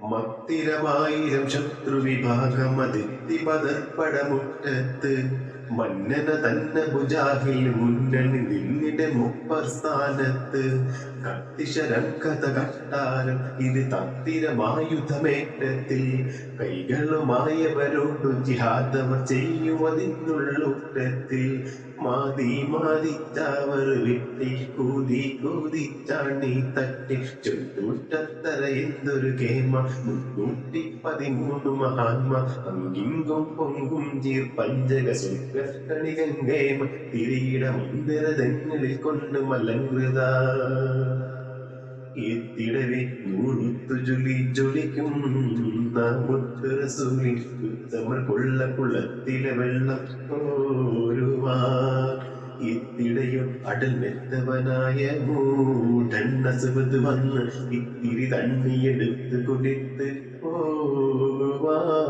മത്തിരമായിരം ശത്രുവിഭാഗമതിത്തി പതർപ്പടമുറ്റത്ത് മന്നന തന്നെ ഭുജാഹിൽ മുന്നണി നിന്നിടെ മുപ്പസ്ഥാനത്ത് കത്തിശരം കഥ കട്ടാരം ഇത് തത്തിരമായുധമേറ്റത്തിൽ കൈകളുമായവരോടു ജിഹാദവർ ചെയ്യുവതിന്നുള്ളൂട്ടത്തിൽ മാതി മാതിച്ചവർ വിട്ടി കൂതി കൂതിച്ചാണി തട്ടി ചുറ്റൂറ്റത്തര എന്തൊരു കേമ 313 മഹാത്മ അങ്കിങ്കും പൊങ്കും ചീർ പഞ്ചക സുഖണികേമ തിരിയിട മന്ദിരതങ്ങളിൽ കൊണ്ട് മലങ്കൃത എത്തിടവേ നൂറുത്തു ജൊലി ജൊലിക്കും മുത്തുറസൂലി ഉത്തമർ കൊള്ള കുളത്തിലെ വെള്ളം ഓരുവാൻ ഇത്തിടയും അടൽ മെത്തവനായ മൂടന്നസുവത് വന്ന് ഇത്തിരി തണ്ണിയെടുത്ത് കുടിത്ത് പോവാൻ